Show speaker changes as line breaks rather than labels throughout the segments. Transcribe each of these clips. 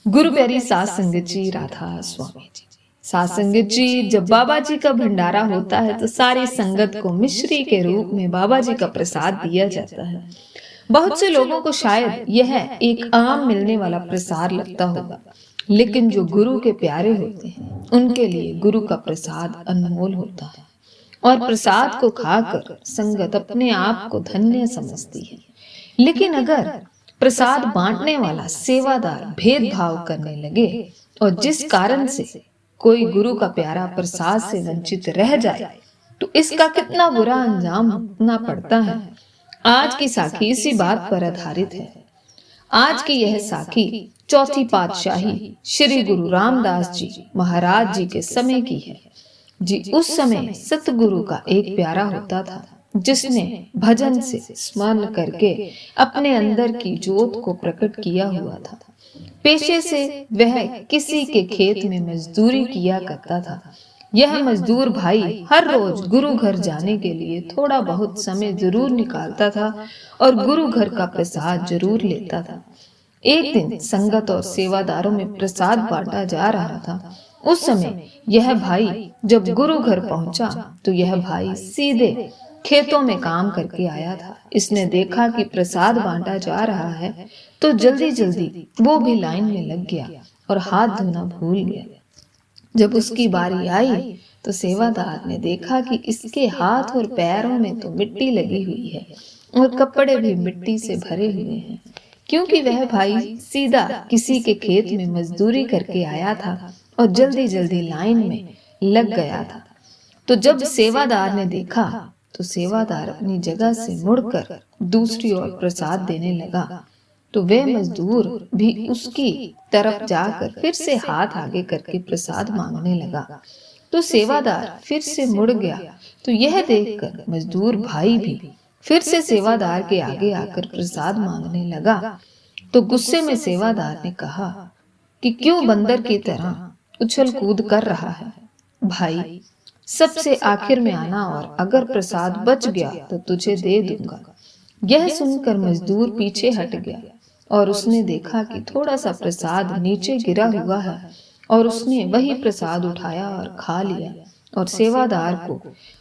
गुरु प्यारी सास संगत जी, राधा स्वामी जी। सास संगत जी, जब बाबा जी का भंडारा होता है तो सारी संगत को मिश्री के रूप में बाबा जी का प्रसाद दिया जाता है। बहुत से लोगों को शायद यह एक आम मिलने वाला प्रसाद लगता होगा, लेकिन जो गुरु के प्यारे होते हैं उनके लिए गुरु का प्रसाद अनमोल होता है। और प्रसाद को खाकर संगत अपने आप को धन्य समझती है। लेकिन अगर प्रसाद बांटने वाला सेवादार भेदभाव करने लगे और जिस कारण से कोई गुरु का प्यारा प्रसाद से वंचित रह जाए, तो इसका कितना बुरा अंजाम भुगतना पड़ता है। आज की साखी इसी बात पर आधारित है। आज की यह साखी चौथी पातशाही श्री गुरु रामदास जी महाराज जी के समय की है। जी, उस समय सतगुरु का एक प्यारा होता था जिसने भजन से स्मरण करके अपने अंदर की ज्योत को प्रकट किया हुआ था। पेशे से वह किसी के खेत में मजदूरी किया करता था। यह मजदूर भाई हर रोज गुरु घर जाने के लिए थोड़ा बहुत समय जरूर निकालता था और गुरु घर का प्रसाद जरूर लेता था। एक दिन संगत और सेवादारों में प्रसाद बांटा जा रहा था। उस समय यह भाई जब गुरु घर पहुंचा तो यह भाई सीधे खेतों में काम करके आया था। इसने देखा कि प्रसाद बांटा जा रहा है तो जल्दी जल्दी वो भी लाइन में लग गया और हाथ धोना भूल गया। जब उसकी बारी आई तो सेवादार ने देखा कि इसके हाथ और पैरों में तो मिट्टी लगी हुई है और कपड़े भी मिट्टी से भरे हुए हैं, क्योंकि वह भाई सीधा किसी के खेत में मजदूरी करके आया था और जल्दी जल्दी लाइन में लग गया था। तो जब सेवादार ने देखा तो सेवादार अपनी जगह से मुड़कर दूसरी ओर प्रसाद देने लगा, तो वह मजदूर भी उसकी तरफ जाकर फिर से हाथ आगे करके प्रसाद मांगने लगा। तो सेवादार फिर से मुड़ गया, तो यह देखकर मजदूर भाई भी फिर से सेवादार के आगे आकर प्रसाद मांगने लगा। तो गुस्से में सेवादार ने कहा कि क्यों बंदर की तरह उछल कूद कर रहा है? भाई, सबसे आखिर में आना और अगर प्रसाद बच गया तो तुझे दे दूंगा। यह सुनकर मजदूर पीछे हट गया और उसने देखा कि थोड़ा सा प्रसाद नीचे गिरा हुआ है और उसने वही प्रसाद उठाया और खा लिया और सेवादार को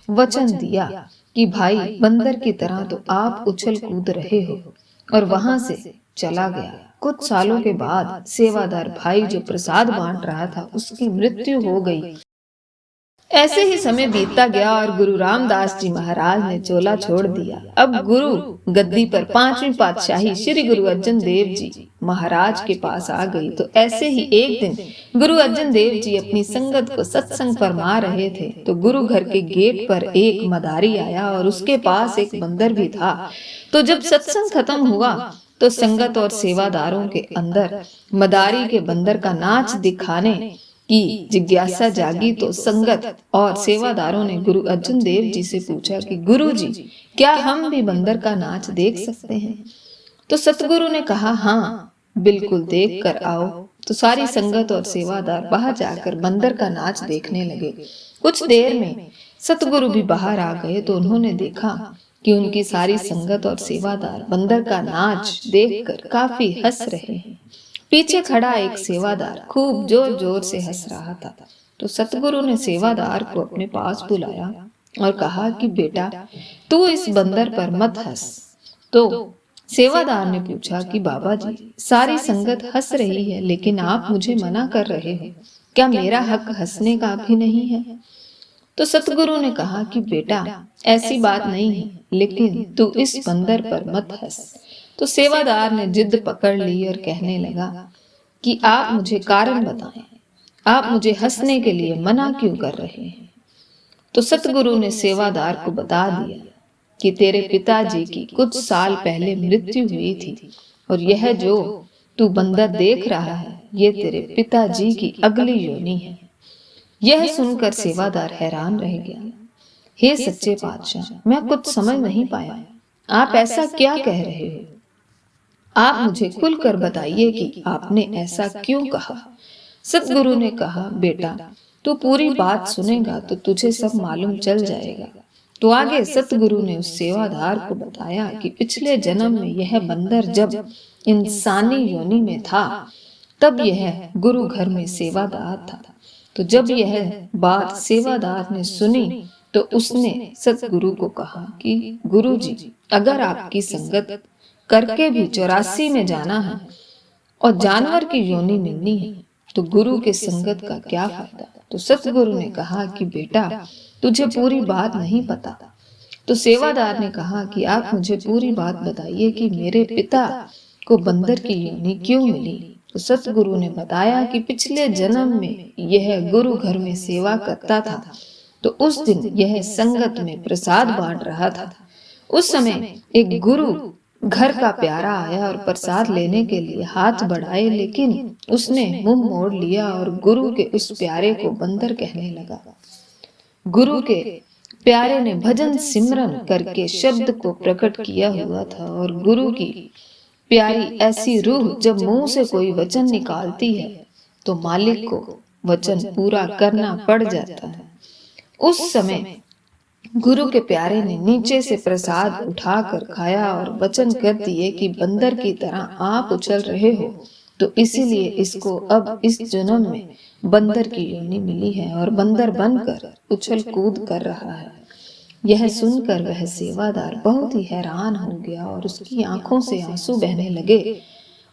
वचन दिया कि भाई, बंदर की तरह तो आप उछल कूद रहे हो, और वहां से चला गया। कुछ सालों के बाद सेवादार भाई जो प्रसाद बांट रहा था उसकी मृत्यु हो गई। ऐसे ही समय बीतता गया और गुरु रामदास जी महाराज ने चोला छोड़ दिया। अब गुरु गद्दी पर पांचवी पातशाही श्री गुरु अर्जन देव जी महाराज के पास आ गई। तो ऐसे ही एक दिन गुरु अर्जन देव जी अपनी संगत को सत्संग फरमा रहे थे तो गुरु घर के गेट पर एक मदारी आया और उसके पास एक बंदर भी था। तो जब सत्संग खत्म हुआ तो संगत और सेवादारों के अंदर मदारी के बंदर का नाच दिखाने की जिज्ञासा जागी। तो संगत और सेवादारों ने गुरु अर्जुन देव जी से पूछा कि गुरु जी, क्या हम भी बंदर का नाच देख सकते हैं? तो सतगुरु ने कहा, हाँ बिल्कुल, देख कर आओ। तो सारी संगत और सेवादार बाहर जाकर बंदर का नाच देखने लगे। कुछ देर में सतगुरु भी बाहर आ गए तो उन्होंने देखा कि उनकी सारी संगत और सेवादार बंदर का नाच देखकर काफी हंस रहे हैं। पीछे खड़ा एक सेवादार खूब जोर जोर से हंस रहा था। तो सतगुरु ने सेवादार को अपने पास बुलाया और कहा कि बेटा, तू इस बंदर पर मत हंस। तो सेवादार ने पूछा कि बाबा जी, सारी संगत हंस रही है लेकिन आप मुझे मना कर रहे हो, क्या मेरा हक हंसने का भी नहीं है? तो सतगुरु ने कहा कि बेटा, ऐसी बात नहीं है, लेकिन तू इस बंदर पर मत हंस। तो सेवादार ने जिद पकड़ ली और कहने लगा कि आप मुझे कारण बताएं, आप मुझे हंसने के लिए मना क्यों कर रहे हैं? तो सतगुरु ने सेवादार को बता दिया कि तेरे पिताजी की कुछ साल पहले मृत्यु हुई थी और यह जो तू बंदर देख रहा है ये तेरे पिताजी की अगली योनि है। यह सुनकर सेवादार हैरान रह गया। हे सच्चे पातशाह, मैं कुछ समझ नहीं पाया, आप ऐसा क्या कह रहे हो? आप मुझे खुलकर बताइए कि आपने ऐसा क्यों कहा। सतगुरु ने कहा, बेटा, तू पूरी बात सुनेगा तो तुझे सब मालूम चल जाएगा। तो आगे सतगुरु ने उस सेवादार को बताया कि पिछले जन्म में यह बंदर जब इंसानी योनि में था तब यह गुरु घर में सेवादार था। तो जब यह बात सेवादार ने सुनी तो उसने सतगुरु को कहा कि गुरु जी, अगर आपकी संगत करके भी 84 में जाना है और जानवर की योनि मिलनी है तो गुरु के संगत का क्या फायदा। तो सतगुरु ने कहा कि बेटा, तुझे पूरी बात नहीं पता। तो सेवादार ने कहा कि आप मुझे पूरी बात बताइए कि मेरे पिता को बंदर की योनि क्यों मिली। तो सतगुरु ने बताया कि पिछले जन्म में यह गुरु घर में सेवा करता था, तो उस दिन यह संगत में प्रसाद बांट रहा था। उस समय एक गुरु घर का प्यारा आया और प्रसाद लेने के लिए हाथ बढ़ाए, लेकिन उसने मुंह मोड़ लिया और गुरु के उस प्यारे को बंदर कहने लगा। गुरु के प्यारे ने भजन सिमरन करके शब्द को प्रकट किया हुआ था और गुरु की प्यारी ऐसी रूह जब मुंह से कोई वचन निकालती है तो मालिक को वचन पूरा करना पड़ जाता है। उस समय गुरु के प्यारे ने नीचे से प्रसाद उठाकर खाया और वचन कर दिए कि बंदर की तरह आप उछल रहे हो, तो इसीलिए इसको अब इस जन्म में बंदर की योनि मिली है और बंदर बनकर उछल कूद कर रहा है। यह सुनकर वह सेवादार बहुत ही हैरान हो गया और उसकी आंखों से आंसू बहने लगे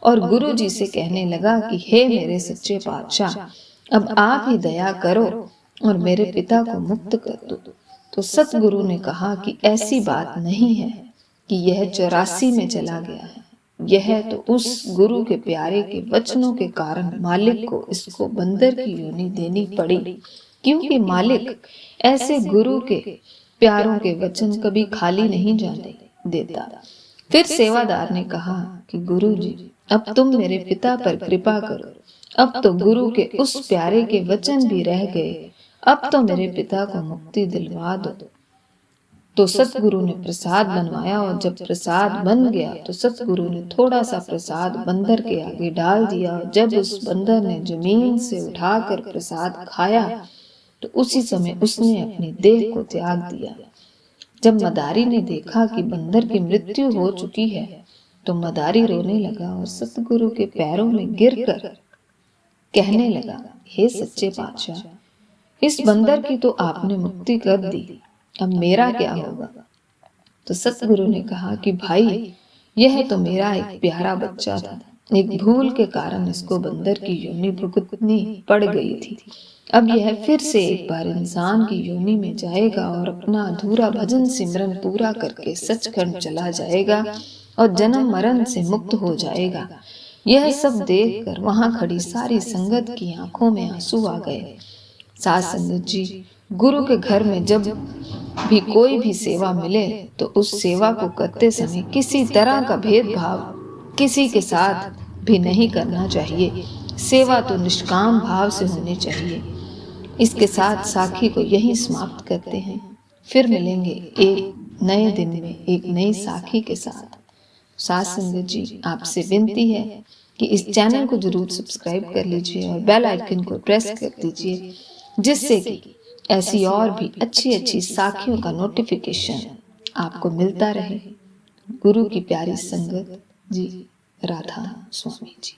और गुरु जी से कहने लगा कि हे मेरे सच्चे पातशाह, अब आप ही दया करो और मेरे पिता को मुक्त कर दो। तो सतगुरु ने कहा कि ऐसी बात नहीं है कि यह 84 में चला गया है, यह तो उस गुरु के प्यारे के वचनों के कारण मालिक को इसको बंदर की योनि देनी पड़ी, क्योंकि मालिक ऐसे गुरु के प्यारों के वचन कभी खाली नहीं जाने देता। फिर सेवादार ने कहा कि गुरु जी, अब तुम मेरे पिता पर कृपा करो, अब तो गुरु के उस प्यारे के वचन भी रह गए, अब तो मेरे पिता को मुक्ति दिलवा दो। तो सतगुरु ने प्रसाद बनवाया और जब प्रसाद बन गया तो सतगुरु ने थोड़ा सा प्रसाद बंदर के आगे डाल दिया और जब उस बंदर ने जमीन से उठाकर प्रसाद खाया तो उसी समय उसने अपनी देह को त्याग दिया। जब मदारी ने देखा कि बंदर की मृत्यु हो चुकी है तो मदारी रोने लगा और सतगुरु के पैरों में गिरकर कहने लगा, हे सच्चे पातशाह, इस बंदर की तो आपने मुक्ति कर दी, अब मेरा क्या होगा। तो सतगुरु ने कहा कि भाई, यह तो मेरा एक प्यारा बच्चा था, एक भूल के कारण इसको बंदर की योनि भुगतनी पड़ गई थी। अब यह फिर से एक बार इंसान की योनि में जाएगा और अपना अधूरा भजन सिमरन पूरा करके सचखंड चला जाएगा और जन्म मरण से मुक्त हो जाएगा। यह सब देखकर वहां खड़ी सारी संगत की आंखों में आंसू आ गए। साथ संगत जी, गुरु के घर में जब भी कोई भी सेवा मिले तो उस सेवा को करते समय किसी तरह का भेदभाव किसी के साथ भी नहीं करना चाहिए। सेवा तो निष्काम भाव से होनी चाहिए। इसके साथ साखी को यहीं समाप्त करते हैं। फिर मिलेंगे एक नए दिन में एक नई साखी के साथ। साथ संगत जी, आपसे विनती है कि इस चैनल को जरूर सब्सक्राइब कर लीजिए और बेल आइकन को प्रेस कर दीजिए, जिससे कि ऐसी और भी अच्छी अच्छी साखियों का नोटिफिकेशन आपको मिलता रहे। गुरु की प्यारी संगत जी, राधा स्वामी जी।